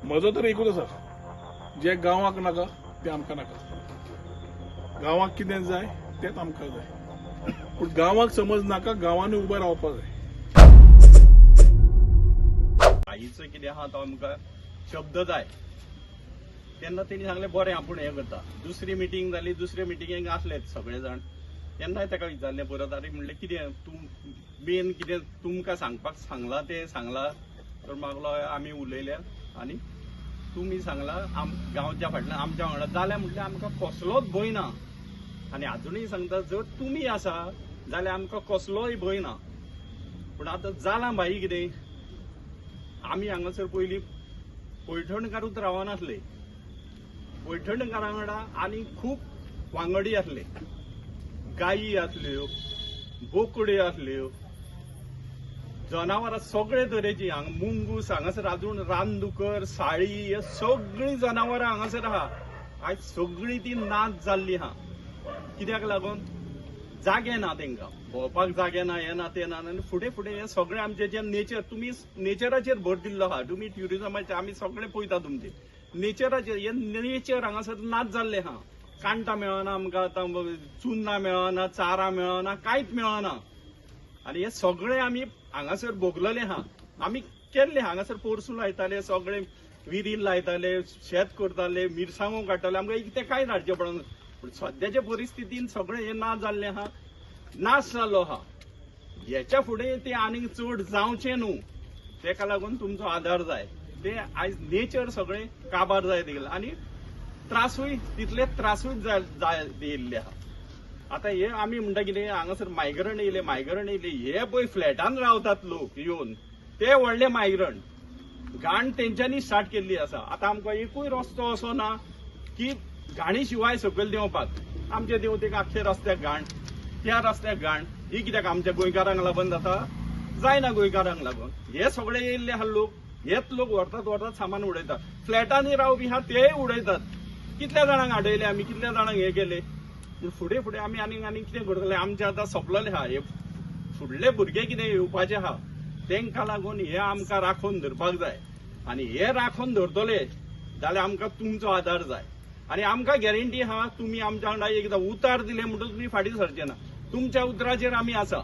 म्हजो तर एकूच आसा, जे गांवाक नाका ते आमकां नाका. गांवाक कितें जाय तेच आमकां जाय. पूण गांवाक समज नाका, गांवांनी उबें रावपाक जाय. आईचं कितें आहा तो आमकां शब्द जाय तेन्ना तेणी सांगलें बरें आपूण हें करता. दुसरी मिटींग जाली, दुसरे मिटींगेक आसलेच सगळे जाण. तेन्नाय ताका विचारलें परत, आरे म्हणलें कितें तूं मेन कितें तुमकां सांगपाक सांगलां तें सांगलां. तर मागलो आमी उलयल्या आनी तुमी सांगलां गांवच्या फाटल्यान आमच्या वांगडा जाल्यार म्हटलें आमकां कसलोच भंय ना. आनी आजुनूय सांगता जर तुमी आसा जाल्यार आमकां कसलोय भंय ना. पूण आतां जालां भाई कितें, आमी हांगासर पयलीं पैठणकारूच रावनासले. पैठणकारां वांगडा आनी खूब वांगडी आसले. गायी आसल्यो, बोकड्यो आसल्यो, जनावरां सगळे तरेची. हांगा मुंगूस हांगासर आजून रानदुकर, साळी हे सगळीं जनावरां हांगासर आहा. आयज सगळीं ती नाच जाल्ली आहा. कित्याक लागून जागे ना तेंकां भोंवपाक, जागे ना, हें ना तें ना. आनी फुडें फुडें हे सगळें आमचें जें नेचर, तुमी नेचराचेर भर दिल्लो आहा. तुमी ट्युरिजमाचे आमी सगळें पळयता तुमचे नेचराचेर. हे नेचर हांगासर नाच जाल्लें आहा. कांटां मेळना आमकां, आतां चुन्नां मेळना, चारां मेळना, कांयच मेळना. आनी हे सगळें आमी हांगासर भोगलेलें आहा. आमी केल्लें हांगासर पोरसूं लायताले, सगळे विरील लायताले, शेत करताले, मिरसांगो काडटाले. आमकां कितें कांय हाडचें पडना. पूण सद्याचे परिस्थितीन सगळें हें नाच जाल्लें आहा, नाश जाल्लो आहा. हेच्या फुडें तें आनीक चड जावचें न्हू. तेका लागून तुमचो आदार जाय. तें आयज नेचर सगळें काबार जायत गेलें आनी त्रासूय तितले त्रासूय येयल्ले आहा. आतां हे आमी म्हणटा कितें, हांगासर मायग्रंट येयले. हे पळय फ्लॅटान रावतात लोक येवन, ते व्हडले मायग्रंट. घाण तेंच्यांनी स्टार्ट केल्ली आसा. आतां आमकां एकूय रस्तो असो ना की घाणी शिवाय सकयल देंवपाक. आमचे देंवतेक आख्खे रस्त्याक घाण, त्या रस्त्याक घाण. ही कित्याक आमच्या गोंयकारांक लागून जाता? जायना गोंयकारांक लागून. हे सगळे येयल्ले आहा लोक. हेच लोक व्हरतात सामान उडयतात. फ्लॅटांनी रावपी आहा तेय उडयतात. कितल्या जाणांक आडयले आमी, कितल्या जाणांक हे केले. फुडें फुडें आमी आनी कितें करतले? आमचें आतां सोंपलेलें आहा. हे फुडले भुरगे कितें येवपाचे आहा तेंकां लागून हे आमकां राखून धरपाक जाय. आनी हे राखून धरतले जाल्यार आमकां तुमचो आदार जाय. आनी आमकां गॅरंटी आहा, तुमी आमच्या वांगडा एकदां उतार दिले म्हणटच तुमी फाटीं सरचे ना. तुमच्या उतराचेर आमी आसा.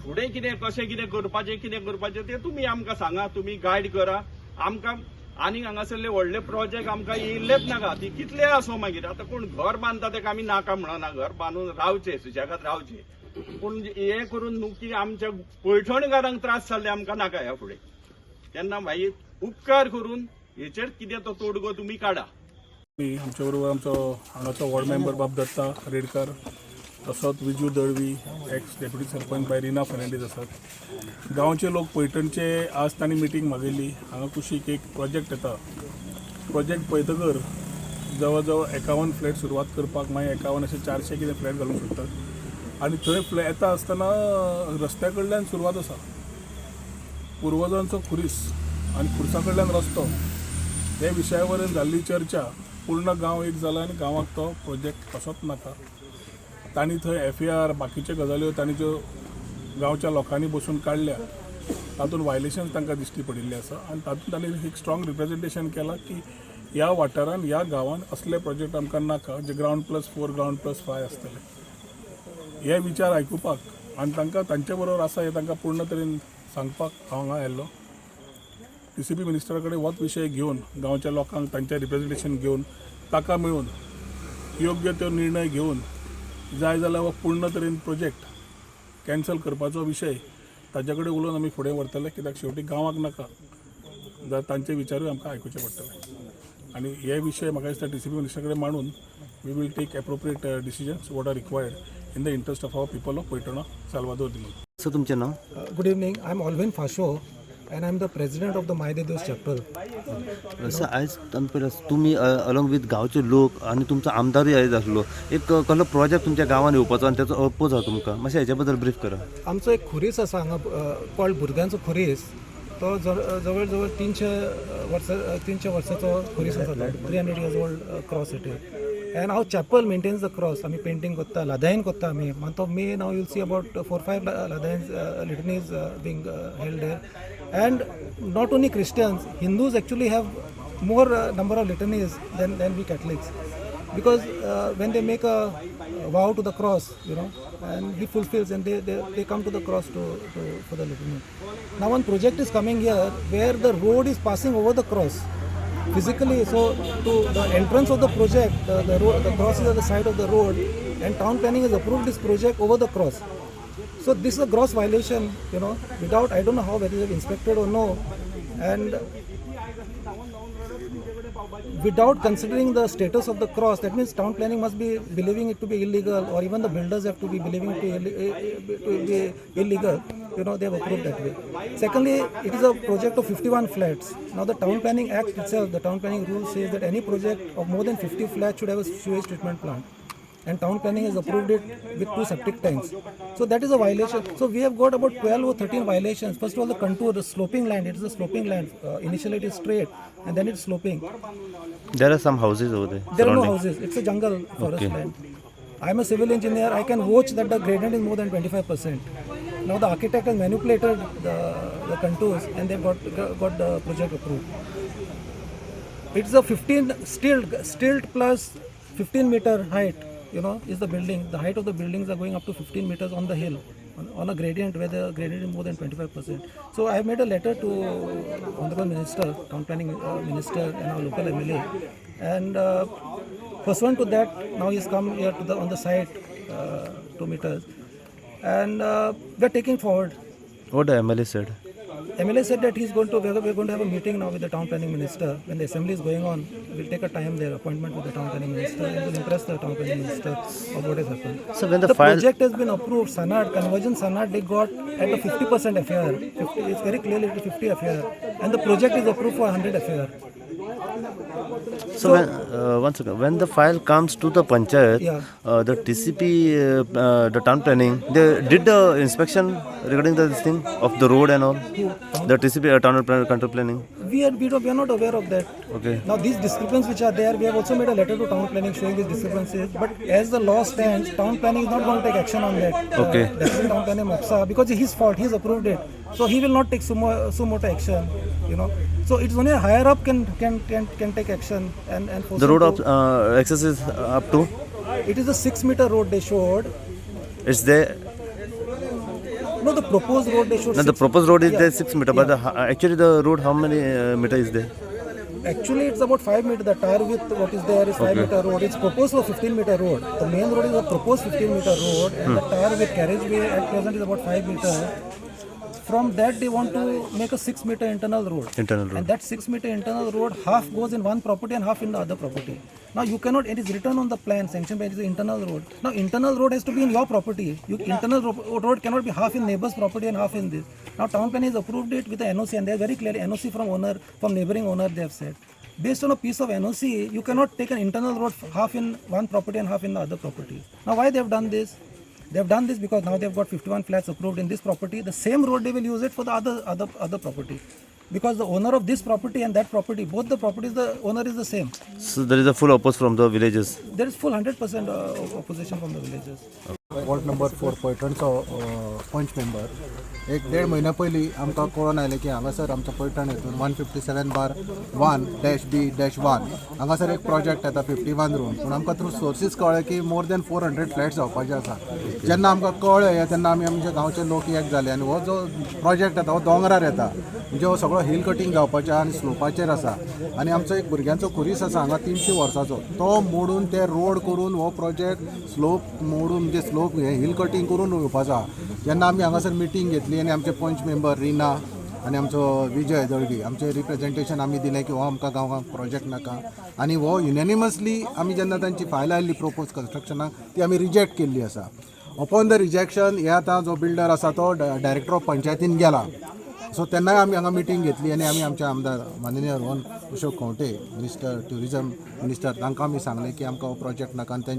फुडें कितें कशें कितें करपाचें तें तुमी आमकां सांगा, तुमी गायड करा आमकां. आनी हांगासरले व्हडले प्रोजेक्ट आमकां येयल्लेच नाका. ती कितले आसूं मागीर. आतां कोण घर बांदता तेका आमी नाका म्हणना, घर बांदून रावचे, सुशेगाद रावचे. पूण हे करून न्हू की आमच्या पैठणकारांक त्रास जाल्ले आमकां नाका ह्या फुडें. तेन्ना मागीर उपकार करून हेचेर कितें तो तोडगो तुमी काडा. आमच्या बरोबर आमचो हांगाचो वॉर्ड मेंबर बाब दत्ता रेडकर, तसोच विजू दळवी, एक्स डेप्युटी सरपंच बाय रिना फर्नांडीस आसात. गांवचे लोक पैठणचे आज तांणी मिटींग मागिल्ली. हांगा कुशीक एक प्रोजेक्ट येता. प्रोजेक्ट पळयतकर जवळ जवळ 51 फ्लॅट सुरवात करपाक, मागीर 51 अशे 400 कितें फ्लॅट घालूंक सोदतात. आनी थंय फ्लॅट येता आसतना रस्त्या कडल्यान सुरवात आसा. पुर्वजांचो खुरीस आनी खुर्सा कडल्यान रस्तो, हे विशया वरेन जाल्ली चर्चा. पूर्ण गांव एक जाला आनी गांवाक तो प्रोजेक्ट कसोच नाका. तांणी थंय FAR बाकीच्यो गजाल्यो तांणी ज्यो गांवच्या लोकांनी बसून काडल्या, तातूंत वायलेशन्स तांकां दिश्टी पडिल्ले आसा. आनी तातूंत तांणी एक स्ट्रॉंग रिप्रेझेंटेशन केलां की ह्या वाठारांत, ह्या गांवांत असले प्रोजेक्ट आमकां नाका जे ground+4 ground+5 आसतले. हे विचार आयकुपाक आनी तांकां तांचे बरोबर आसा हे तांकां पूर्ण तरेन सांगपाक हांव हांगा आयिल्लो. DCP मिनिस्टरा कडेन होच विशय घेवन, गांवच्या लोकांक तांचें रिप्रेझेंटेशन घेवन, ताका मेळून योग्य तो निर्णय घेवन जाय जाल्यार हो पूर्ण तरेन प्रोजेक्ट कॅन्सल करपाचो विशय ताचे कडेन उलोवन आमी फुडें व्हरतले. कित्याक शेवटी गांवाक नाका जाल्यार तांचे विचारूय आमकां आयकुचे पडटले. आनी हे विशय म्हाका दिसता DCP मिनिस्टरा कडेन मांडून we will take appropriate decisions what are required in the interest of our people of पैठणा, साल्वादोर दिमोल. सर तुमचें नाव? Good evening. I'm Alvin Fasho and I'm the president of the Maidedos chapter. Sir आयज पयलें तुमी along with गांवचे लोक आनी तुमचो आमदारूय आयज आसलो, एक कसलो प्रोजेक्ट तुमच्या गांवांत येवपाचो आनी त्याचो अपोज आहा तुमकां, मातशें हेच्या बद्दल ब्रीफ करा. आमचो एक खुरीस आसा हांगा कॉल्ड भुरग्यांचो खुरीस. तो जवळ जवळ 300 वर्साचो खुरीस आसा. 300 years old cross it is. And our chapel maintains the cross. आमी पेंटिंग करता, लादायन करता आमी. Month of May now you'll see about 4-5 ladayans litanies being held there. And not only Christians, Hindus actually have more number of litanies than we Catholics, because when they make a vow to the cross, and he fulfills, and they come to the cross for the litany. Now one project is coming here where the road is passing over the cross physically. So to the entrance of the project, the cross is at the side of the road, and town planning has approved this project over the cross. So this is a gross violation, without, I don't know how whether they have inspected or no, and without considering the status of the cross. That means town planning must be believing it to be illegal, or even the builders have to be believing it to be illegal. They have approved that way. Secondly, it is a project of 51 flats. Now the Town Planning Act itself, the Town Planning rule says that any project of more than 50 flats should have a sewage treatment plant. And town planning has approved it with 2 septic tanks. So that is a violation. So we have got about 12 or 13 violations. First of all, the contour, the sloping land. It is a sloping land. Initially it is straight, and then it's sloping. There are some houses over there. There are no surrounding. houses. It's a jungle forest Okay. land. I'm a civil engineer. I can vouch that the gradient is more than 25%. Now the architect has manipulated the contours, and they've got the project approved. It's a 15 stilt plus 15 meter height. Is the building. The height of the buildings are going up to 15 meters on the hill, on a gradient where the gradient is more than 25%. So I have made a letter to Honorable Minister, Town Planning Minister, and our local MLA, and pursuant to that, now he has come here on the site, 2 meters, and we are taking forward. What the MLA said? MLA said that we're going to have a meeting now with the Town Planning Minister. When the assembly is going on, we'll take a time there, appointment with the Town Planning Minister, and we'll impress the Town Planning Minister of what has happened. So when the The file project has been approved. Sanad, Convergence Sanad, they got at the 50% FAR. It's very clearly it is 50 FAR. And the project is approved for 100 FAR. So when, one second, when the file comes to the panchayat, Yeah. The TCP, the town planning, they did the inspection regarding this thing of the road and all. The TCP, town control planning. We are not aware of that. Okay. Now these discrepancies which are there, we have also made a letter to Town Planning showing these discrepancies. But as the law stands, Town Planning is not going to take action on that. Okay. Deputy Town Planning Moksa, because it's his fault, he's approved it. So he will not take sumo action. So it's only a higher up can take action and force The him road to- of access is up to. It is a 6-meter road they showed. It's there. No, the proposed road they showed. No, the proposed road is Yeah. there 6 meter, but actually the road how many meter is there? Actually, it's about 5 meter. The tire width, what is there, is 5-meter road. It's proposed for 15-meter road. The main road is a proposed 15-meter road, and the tire width carriageway at present is about 5 meter. From that, they want to make a 6-meter internal road. Internal road. And that 6-meter internal road, half goes in one property and half in the other property. Now you cannot, it is written on the plan, sanctioned by, it is the internal road. Now internal road has to be in your property. Internal road cannot be half in neighbor's property and half in this. Now town planning has approved it with the NOC, and they are very clearly NOC from neighboring owner they have said. Based on a piece of NOC, you cannot take an internal road half in one property and half in the other property. Now why they have done this? They have done this because now they have got 51 flats approved in this property. The same road they will use it for the other property. Because the owner of this property and that property, both the properties, the owner is the same. So there is a full oppose from the villages. There is full 100% opposition from the villages. Ward number 4 पैठणचो panch member 1.5 महिन्या पयलीं आमकां कळोन आयलें की हांगासर आमच्या पैठण हितून 157/1-B-1 हांगासर एक प्रोजेक्ट येता 51 रूम पूण आमकां थ्रू सोर्सीस कळ्ळें की मोर दॅन 400 फ्लॅट्स जावपाचे आसा जेन्ना आमकां कळ्ळें तेन्ना आमी आमचे गांवचे लोक एक जाले आनी हो जो प्रोजेक्ट येता हो दोंगरार येता म्हणजे हो सगळो हिल कटींग जावपाचे आनी स्लोपाचेर आसा आनी आमचो एक भुरग्यांचो खुरीस आसा हांगा 300 वर्सांचो तो मोडून ते रोड करून हो प्रोजेक्ट स्लोप मोडून म्हणजे स्लोप हे हिल कटींग करून येवपाचो आसा जेन्ना आमी हांगासर मिटींग घेतली आनी आमचे पंच मेंबर रिना आनी आमचो विजय दळवी आमचे रिप्रेझेंटेशन आमी दिलें की हो आमकां गांवांक प्रोजेक्ट नाका आनी हो युनेनिमसली आमी जेन्ना तांची फायल आयल्ली प्रोपोज कन्स्ट्रक्शनाक ती आमी रिजेक्ट केल्ली आसा अपॉन द रिजेक्शन हे आतां जो बिल्डर आसा तो डायरेक्टर ऑफ पंचायतीन गेला सो तेन्नाय आमी हांगा मिटींग घेतली आनी आमी आमचे आमदार माननीय Rohan Ashok Khaunte minister tourism minister तांकां आमी सांगलें की आमकां हो प्रोजेक्ट नाका आनी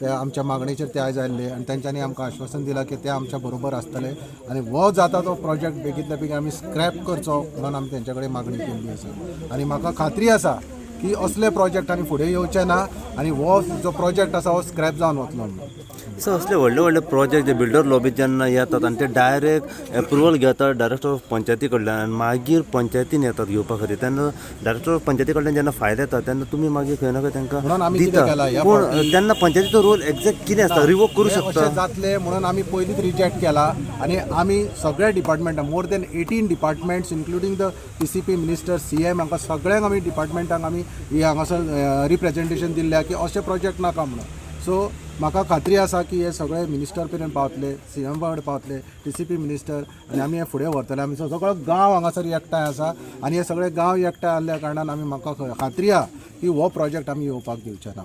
ते आमच्या मागणेचेर ते आयज आयल्ले आनी तेंच्यांनी आमकां आश्वासन दिलां की ते आमच्या बरोबर आसतले आनी हो जाता तो प्रोजेक्ट बेगींतल्या बेगीन आमी स्क्रॅप करचो म्हणून आमी तेंच्या कडेन मागणी केल्ली आसा आनी म्हाका खात्री आसा की असले प्रोजेक्ट आनी फुडें येवचे ना आनी हो जो प्रोजेक्ट आसा हो स्क्रॅप जावन वतलो म्हणून. सो असले व्हडले व्हडले प्रोजेक्ट जे बिल्डर लॉबीत जेन्ना येतात आनी ते डायरेक्ट एप्रुवल घेतात डायरेक्टर ऑफ पंचायती कडल्यान आनी मागीर पंचायतीन येतात घेवपा खातीर, तेन्ना डायरेक्टर ऑफ पंचायती कडल्यान जेन्ना फायल येता तेन्ना तुमी मागीर खंय ना खंय म्हणून तांकां आमी कितें केलां, दिता. ह्या पूण तेन्ना पंचायतीचो रोल एक्झॅक्ट कितें आसता, रिवोक करूं अशें शकता. जातले म्हणून आमी पयलींच रिजेक्ट केला आनी आमी सगळे डिपार्टमेंटां more than 18 departments including the PCP minister CM हांकां सगळ्यांक आमी डिपार्टमेंटांक आमी हांगासर रिप्रेझेंटेशन दिल्ल्या की अशे प्रोजेक्ट नाका म्हणून. सो म्हाका खात्री आसा की हे सगळे मिनिस्टर पर्यंत पावतले, CM कडेन पावतले, TCP मिनिस्टर आनी आमी हे फुडें व्हरतले. आमी सगळो गांव हांगासर एकठांय आसा आनी हे सगळे गांव एकठांय आसल्या कारणान आमी म्हाका खात्री आहा की हो प्रोजेक्ट आमी येवपाक दिवचे ना.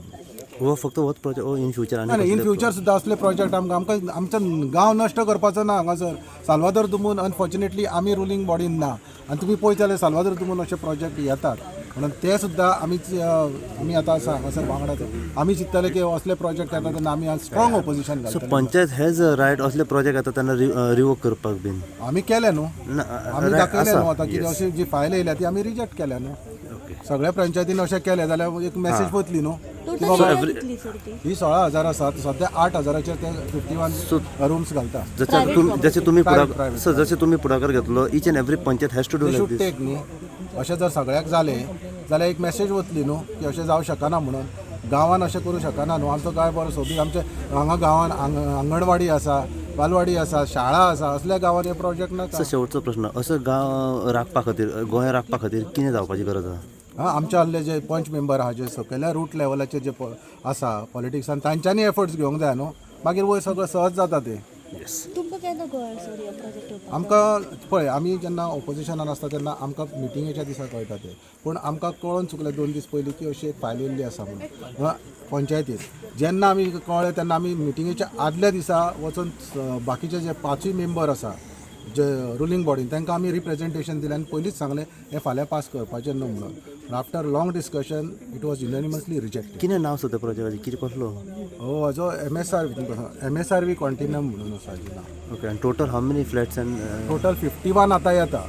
हो फक्त होच प्रोजेक्ट इन फ्युचर आनी इन फ्युचर सुद्दां असले प्रोजेक्ट आमकां आमचो गांव नश्ट करपाचो ना. हांगासर साल्वादोर दुमून अनफॉर्च्युनेटली आमी रुलींग बॉडीन ना आनी तुमी पळयत जाल्यार साल्वादोर दुमून अशे प्रोजेक्ट येतात म्हणून ते सुद्दां आमी आतां आसा हांगासर वांगडाच आमी चिंतले की असले प्रोजेक्ट येता तेन्ना आमी स्ट्रॉंग ऑपोजिशन सो घालतले. पंचायत हेज रायट असले प्रोजेक्ट येता तेन्ना रिवोक करपाक बीन. आमी केले न्हू, आमी दाखयले न्हू आतां की Yes. अशी जी फायल येयल्या ती आमी रिजेक्ट केल्या न्हू. सगळ्या पंचायतीन अशें केलें जाल्यार एक मेसेज वतली न्हू की बाबा ही 16,000 आसा सध्या 8,000चेर ते 51 रूम्स घालता. जसे तुम्ही Private. सर जसे तुम्ही पुढाकार घेतलो each and every panchayat has to do like should this. Take न्ही. अशें जर सगळ्याक जालें जाल्यार एक मेसेज वतली न्हू की अशें जावं शकना म्हणून. गांवान अशें करूं शकना न्हू. आमचो काय बरो सोबीत आमचे हांगा गांवान आंगणवाडी आसा, बालवाडी आसा, शाळा आसा, असल्या गांवान हे प्रोजेक्ट नाका. सर शेवटचो प्रश्न, असं गांव राखपा खातीर गोंय राखपा खातीर कितें जावपाची गरज आसा? आमचे आसले जे पंच मेंबर आहा जे सकयल्या रूट लेवलाचे जे आसा पॉलिटिक्सान तांच्यांनी एफर्ट्स घेवंक जाय न्हू. मागीर वयर सगळं सहज जाता ते. तुमकां केन्ना कळ्ळें सर ह्या प्रोजेक्ट? आमकां पळय आमी जेन्ना ऑपोजिशनान आसता तेन्ना आमकां मिटिंगेच्या दिसा कळटा ते. पूण आमकां कळोन चुकलें 2 दीस पयलीं की अशी एक फायल येयल्ली आसा म्हणून पंचायतीत. जेन्ना आमी कळ्ळें तेन्ना आमी मिटिंगेच्या आदल्या दिसा वचून बाकीचे जे 5 मेंबर आसा जे रुलींग बॉडीन तांकां आमी रिप्रेझेंटेशन दिलें आनी पयलींच सांगलें हे फाल्यां पास करपाचें न्हू म्हणून. After long discussion it was unanimously rejected. कितें नांव सर त्या प्रोजेक्टाचें, कितें कसलो? हो हाजो MSRV कॉन्टिनम म्हणून आसा हाजें नांव. ओके. आनी total how many flats and total 51 आतां येता.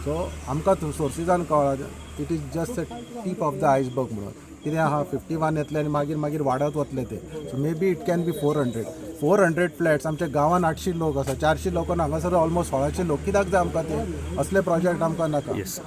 सो आमकां सोर्सिसान कळ्ळा it is just a tip of the iceberg म्हणून. कितें आहा 51 येतले आनी मागीर वाडत वतले ते. So may be it can be 400 flats. आमच्या गांवान 800 लोक आसा, 400 लोकांना हांगासर ऑलमोस्ट 1600 लोक. कित्याक जाय आमकां ते असले प्रोजेक्ट आमकां नाका. येस.